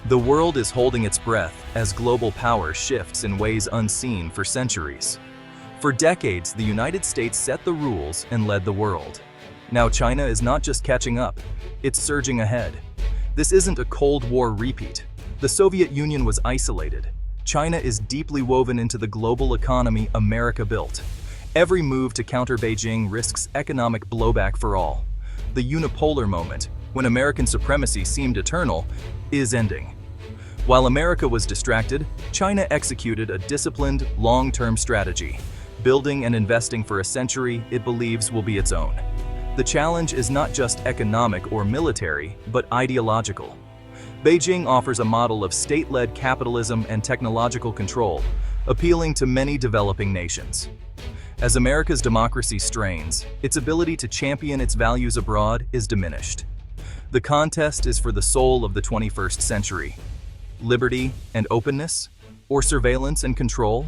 The world is holding its breath as global power shifts in ways unseen for centuries. For decades, the United States set the rules and led the world. Now China is not just catching up, it's surging ahead. This isn't a Cold War repeat. The Soviet Union was isolated. China is deeply woven into the global economy America built. Every move to counter Beijing risks economic blowback for all. The unipolar moment, when American supremacy seemed eternal, is ending. While America was distracted, China executed a disciplined, long-term strategy, building and investing for a century it believes will be its own. The challenge is not just economic or military, but ideological. Beijing offers a model of state-led capitalism and technological control, appealing to many developing nations. As America's democracy strains, its ability to champion its values abroad is diminished. The contest is for the soul of the 21st century. Liberty and openness, or surveillance and control?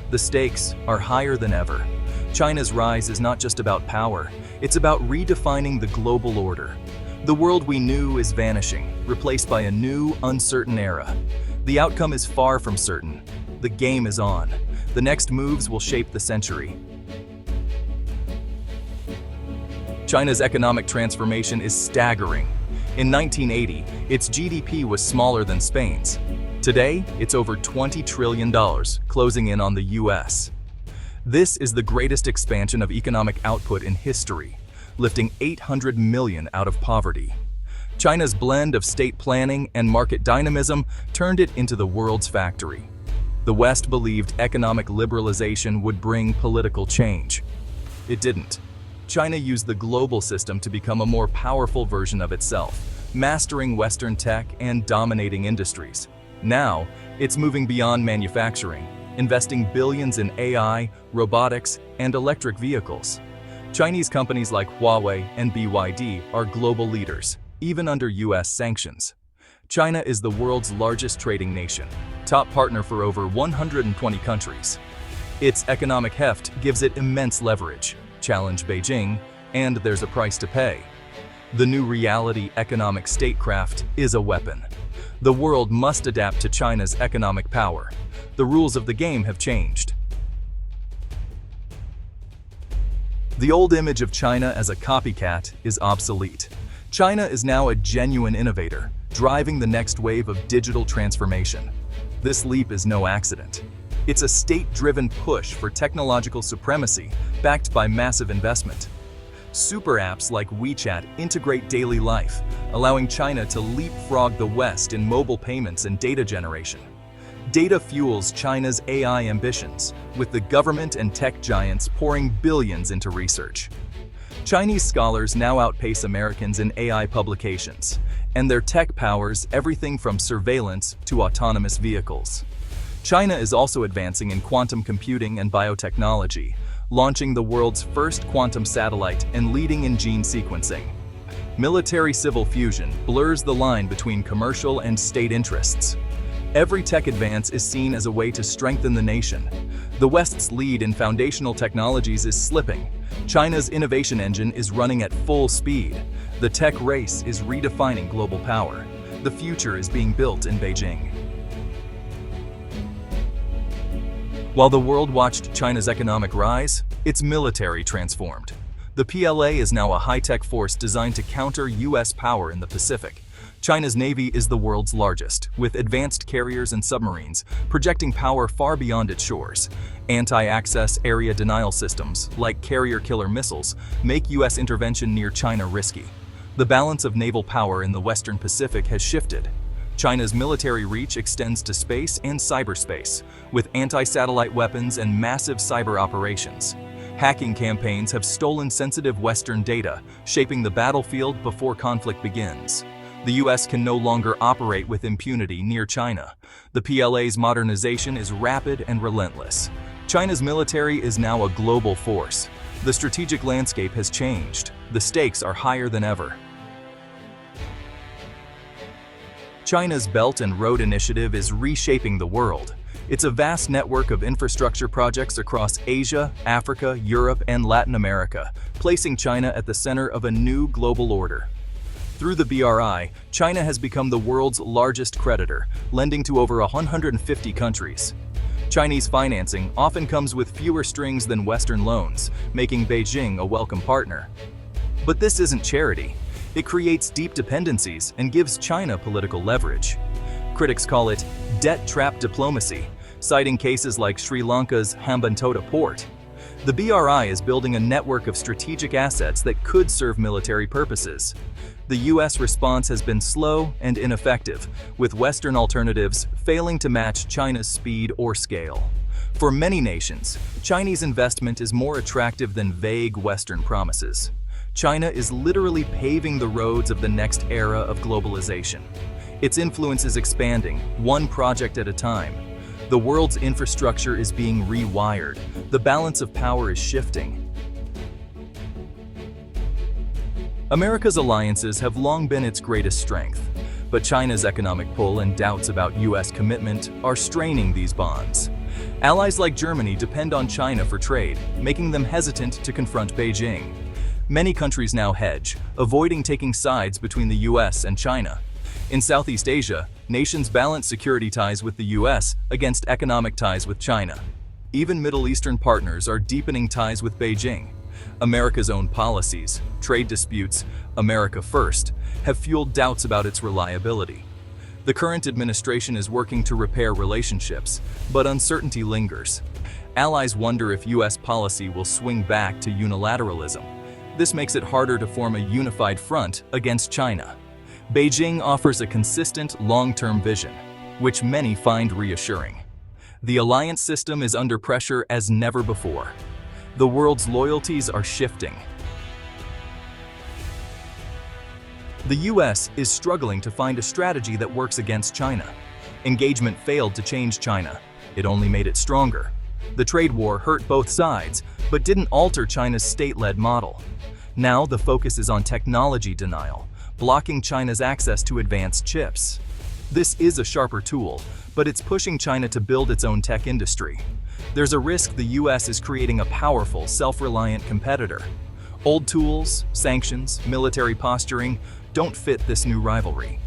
The stakes are higher than ever. China's rise is not just about power, it's about redefining the global order. The world we knew is vanishing, replaced by a new, uncertain era. The outcome is far from certain. The game is on. The next moves will shape the century. China's economic transformation is staggering. In 1980, its GDP was smaller than Spain's. Today, it's over $20 trillion, closing in on the US. This is the greatest expansion of economic output in history, lifting 800 million out of poverty. China's blend of state planning and market dynamism turned it into the world's factory. The West believed economic liberalization would bring political change. It didn't. China used the global system to become a more powerful version of itself, mastering Western tech and dominating industries. Now, it's moving beyond manufacturing, investing billions in AI, robotics, and electric vehicles. Chinese companies like Huawei and BYD are global leaders, even under US sanctions. China is the world's largest trading nation, top partner for over 120 countries. Its economic heft gives it immense leverage. Challenge Beijing, and there's a price to pay. The new reality economic statecraft is a weapon. The world must adapt to China's economic power. The rules of the game have changed. The old image of China as a copycat is obsolete. China is now a genuine innovator, driving the next wave of digital transformation. This leap is no accident. It's a state-driven push for technological supremacy, backed by massive investment. Super apps like WeChat integrate daily life, allowing China to leapfrog the West in mobile payments and data generation. Data fuels China's AI ambitions, with the government and tech giants pouring billions into research. Chinese scholars now outpace Americans in AI publications, and their tech powers everything from surveillance to autonomous vehicles. China is also advancing in quantum computing and biotechnology, launching the world's first quantum satellite and leading in gene sequencing. Military-civil fusion blurs the line between commercial and state interests. Every tech advance is seen as a way to strengthen the nation. The West's lead in foundational technologies is slipping. China's innovation engine is running at full speed. The tech race is redefining global power. The future is being built in Beijing. While the world watched China's economic rise, its military transformed. The PLA is now a high-tech force designed to counter US power in the Pacific. China's Navy is the world's largest, with advanced carriers and submarines, projecting power far beyond its shores. Anti-access area denial systems, like carrier-killer missiles, make US intervention near China risky. The balance of naval power in the Western Pacific has shifted. China's military reach extends to space and cyberspace, with anti-satellite weapons and massive cyber operations. Hacking campaigns have stolen sensitive Western data, shaping the battlefield before conflict begins. The US can no longer operate with impunity near China. The PLA's modernization is rapid and relentless. China's military is now a global force. The strategic landscape has changed. The stakes are higher than ever. China's Belt and Road Initiative is reshaping the world. It's a vast network of infrastructure projects across Asia, Africa, Europe, and Latin America, placing China at the center of a new global order. Through the BRI, China has become the world's largest creditor, lending to over 150 countries. Chinese financing often comes with fewer strings than Western loans, making Beijing a welcome partner. But this isn't charity. It creates deep dependencies and gives China political leverage. Critics call it debt trap diplomacy, citing cases like Sri Lanka's Hambantota port. The BRI is building a network of strategic assets that could serve military purposes. The US response has been slow and ineffective, with Western alternatives failing to match China's speed or scale. For many nations, Chinese investment is more attractive than vague Western promises. China is literally paving the roads of the next era of globalization. Its influence is expanding, one project at a time. The world's infrastructure is being rewired. The balance of power is shifting. America's alliances have long been its greatest strength, but China's economic pull and doubts about US commitment are straining these bonds. Allies like Germany depend on China for trade, making them hesitant to confront Beijing. Many countries now hedge, avoiding taking sides between the US and China. In Southeast Asia, nations balance security ties with the US against economic ties with China. Even Middle Eastern partners are deepening ties with Beijing. America's own policies, trade disputes, America first, have fueled doubts about its reliability. The current administration is working to repair relationships, but uncertainty lingers. Allies wonder if US policy will swing back to unilateralism. This makes it harder to form a unified front against China. Beijing offers a consistent, long-term vision, which many find reassuring. The alliance system is under pressure as never before. The world's loyalties are shifting. The US is struggling to find a strategy that works against China. Engagement failed to change China. It only made it stronger. The trade war hurt both sides, but didn't alter China's state-led model. Now the focus is on technology denial, blocking China's access to advanced chips. This is a sharper tool, but it's pushing China to build its own tech industry. There's a risk the US is creating a powerful, self-reliant competitor. Old tools, sanctions, military posturing don't fit this new rivalry.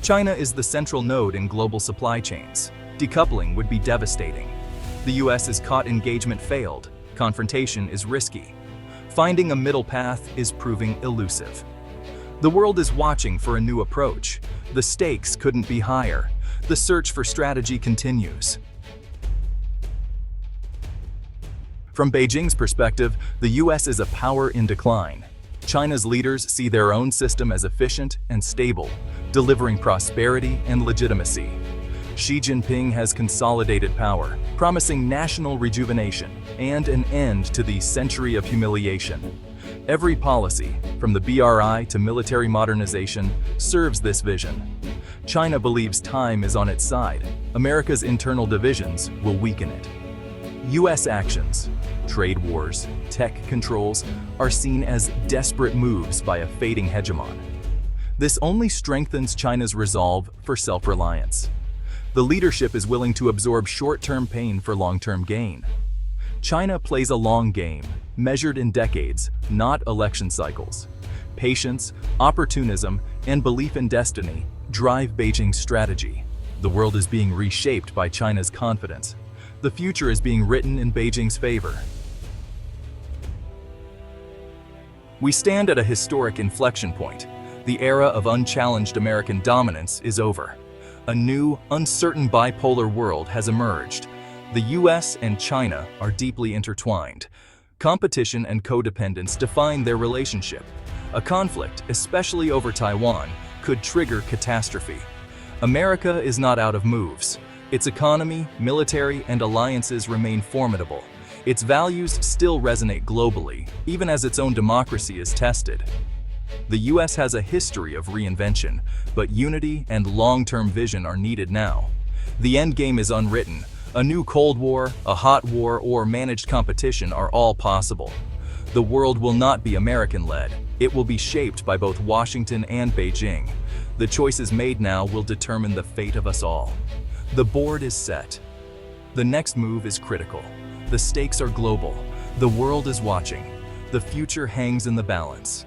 China is the central node in global supply chains. Decoupling would be devastating. The US's caught engagement failed. Confrontation is risky. Finding a middle path is proving elusive. The world is watching for a new approach. The stakes couldn't be higher. The search for strategy continues. From Beijing's perspective, the US is a power in decline. China's leaders see their own system as efficient and stable, delivering prosperity and legitimacy. Xi Jinping has consolidated power, promising national rejuvenation and an end to the century of humiliation. Every policy, from the BRI to military modernization, serves this vision. China believes time is on its side. America's internal divisions will weaken it. US actions, trade wars, tech controls, are seen as desperate moves by a fading hegemon. This only strengthens China's resolve for self-reliance. The leadership is willing to absorb short-term pain for long-term gain. China plays a long game, measured in decades, not election cycles. Patience, opportunism, and belief in destiny drive Beijing's strategy. The world is being reshaped by China's confidence. The future is being written in Beijing's favor. We stand at a historic inflection point. The era of unchallenged American dominance is over. A new, uncertain bipolar world has emerged. The US and China are deeply intertwined. Competition and codependence define their relationship. A conflict, especially over Taiwan, could trigger catastrophe. America is not out of moves. Its economy, military, and alliances remain formidable. Its values still resonate globally, even as its own democracy is tested. The US has a history of reinvention, but unity and long-term vision are needed now. The endgame is unwritten. A new Cold War, a hot war, or managed competition are all possible. The world will not be American-led. It will be shaped by both Washington and Beijing. The choices made now will determine the fate of us all. The board is set. The next move is critical. The stakes are global. The world is watching. The future hangs in the balance.